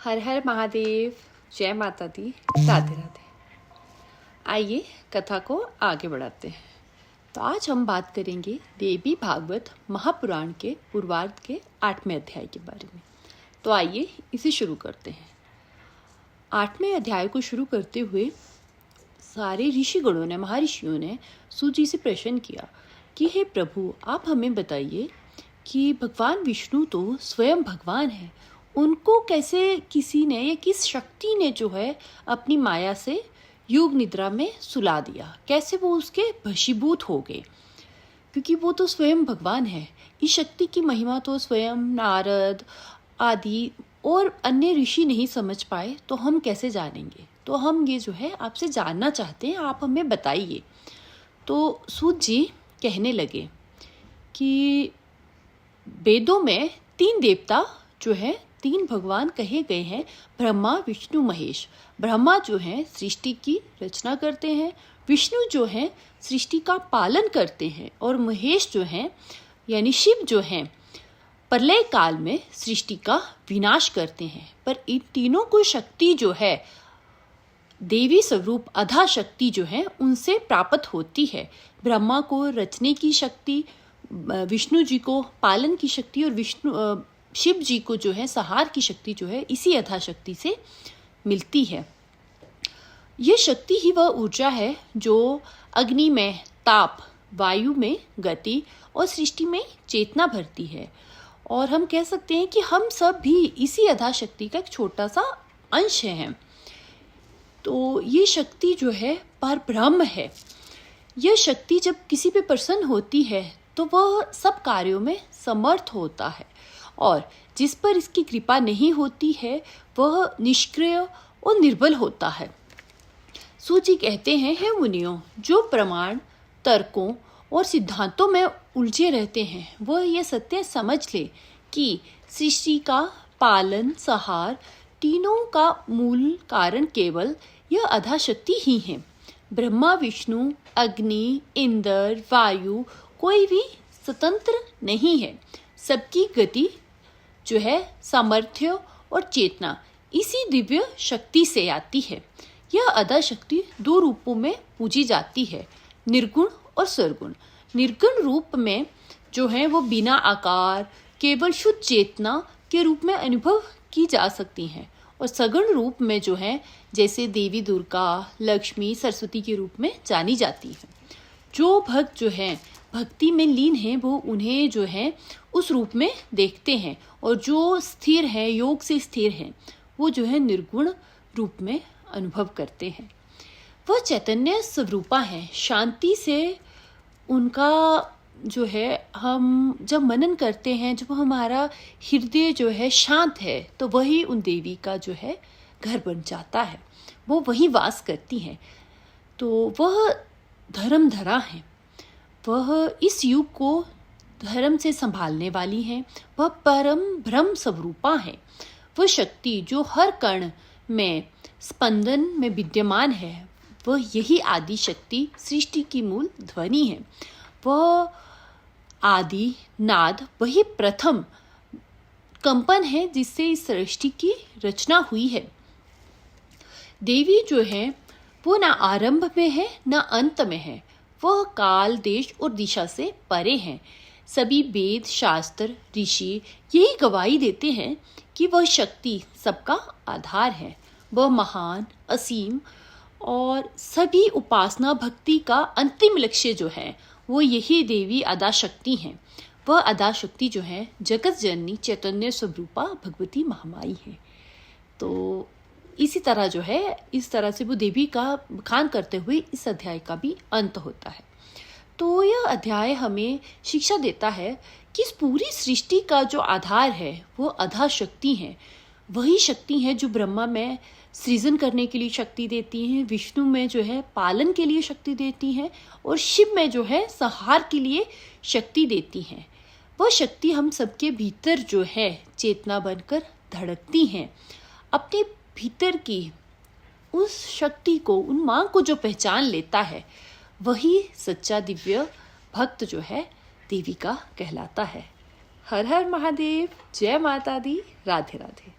हर हर महादेव, जय माता दी, राधे राधे। आइए कथा को आगे बढ़ाते हैं। तो आज हम बात करेंगे देवी भागवत महापुराण के पूर्वार्ध के 8वें अध्याय के बारे में। तो आइए इसे शुरू करते हैं। 8वें अध्याय को शुरू करते हुए सारे ऋषिगणों ने, महर्षियों ने सूत जी से प्रश्न किया कि हे प्रभु, आप हमें बताइए कि भगवान विष्णु तो स्वयं भगवान है, उनको कैसे किसी ने या किस शक्ति ने जो है अपनी माया से योग निद्रा में सुला दिया, कैसे वो उसके वशीभूत हो गए, क्योंकि वो तो स्वयं भगवान है। इस शक्ति की महिमा तो स्वयं नारद आदि और अन्य ऋषि नहीं समझ पाए, तो हम कैसे जानेंगे। तो हम ये जो है आपसे जानना चाहते हैं, आप हमें बताइए। तो सूत जी कहने लगे कि वेदों में 3 देवता जो है, 3 भगवान कहे गए हैं, ब्रह्मा विष्णु महेश। ब्रह्मा जो है सृष्टि की रचना करते हैं, विष्णु जो है सृष्टि का पालन करते हैं, और महेश जो है यानी शिव जो है प्रलय काल में सृष्टि का विनाश करते हैं। पर इन तीनों को शक्ति जो है देवी स्वरूप अधा शक्ति जो है उनसे प्राप्त होती है। ब्रह्मा को रचने की शक्ति, विष्णु जी को पालन की शक्ति, और शिव जी को जो है संहार की शक्ति जो है इसी अधा शक्ति से मिलती है। ये शक्ति ही वह ऊर्जा है जो अग्नि में ताप, वायु में गति और सृष्टि में चेतना भरती है। और हम कह सकते हैं कि हम सब भी इसी अधा शक्ति का एक छोटा सा अंश हैं। तो ये शक्ति जो है परब्रह्म है। यह शक्ति जब किसी पे प्रसन्न होती है तो वह सब कार्यों में समर्थ होता है, और जिस पर इसकी कृपा नहीं होती है वह निष्क्रिय और निर्बल होता है। सूत जी कहते हैं, हे मुनियों, जो प्रमाण, तर्कों और सिद्धांतों में उलझे रहते हैं वह ये सत्य समझ ले कि सृष्टि का पालन, संहार तीनों का मूल कारण केवल यह अधा शक्ति ही है। ब्रह्मा, विष्णु, अग्नि, इंद्र, वायु कोई भी स्वतंत्र नहीं है। सबकी गति जो है सामर्थ्य और चेतना इसी दिव्य शक्ति से आती है। यह अधा शक्ति 2 रूपों में पूजी जाती है, निर्गुण और सरगुण। निर्गुण रूप में जो है वो बिना आकार, केवल शुद्ध चेतना के रूप में अनुभव की जा सकती हैं, और सगुण रूप में जो है जैसे देवी दुर्गा, लक्ष्मी, सरस्वती के रूप में जानी जाती है। जो भक्त जो है भक्ति में लीन है वो उन्हें जो है उस रूप में देखते हैं, और जो स्थिर है, योग से स्थिर है, वो जो है निर्गुण रूप में अनुभव करते हैं। वह चैतन्य स्वरूपा है। शांति से उनका जो है हम जब मनन करते हैं, जब हमारा हृदय जो है शांत है, तो वही उन देवी का जो है घर बन जाता है, वो वहीं वास करती हैं। तो वह धर्मधरा है, वह इस युग को धर्म से संभालने वाली हैं। वह परम ब्रह्म स्वरूपा है। वह शक्ति जो हर कण में, स्पंदन में विद्यमान है, वह यही आदि शक्ति सृष्टि की मूल ध्वनि है। वह आदि नाद, वही प्रथम कंपन है जिससे इस सृष्टि की रचना हुई है। देवी जो है वो ना आरंभ में है ना अंत में है। वह काल, देश और दिशा से परे हैं। सभी वेद, शास्त्र, ऋषि यही गवाही देते हैं कि वह शक्ति सबका आधार है। वह महान, असीम और सभी उपासना भक्ति का अंतिम लक्ष्य जो है वो यही देवी अदा शक्ति हैं। वह अदा शक्ति जो है जगत जननी चैतन्य स्वरूपा भगवती महामाई है। तो इसी तरह जो है, इस तरह से वो देवी का बखान करते हुए इस अध्याय का भी अंत होता है। तो यह अध्याय हमें शिक्षा देता है कि इस पूरी सृष्टि का जो आधार है वो अधा शक्ति है। वही शक्ति है जो ब्रह्मा में सृजन करने के लिए शक्ति देती हैं, विष्णु में जो है पालन के लिए शक्ति देती हैं, और शिव में जो है संहार के लिए शक्ति देती हैं। वह शक्ति हम सबके भीतर जो है चेतना बनकर धड़कती हैं। अपने भीतर की उस शक्ति को, उन मांग को जो पहचान लेता है, वही सच्चा दिव्य भक्त जो है देवी का कहलाता है। हर हर महादेव, जय माता दी, राधे राधे।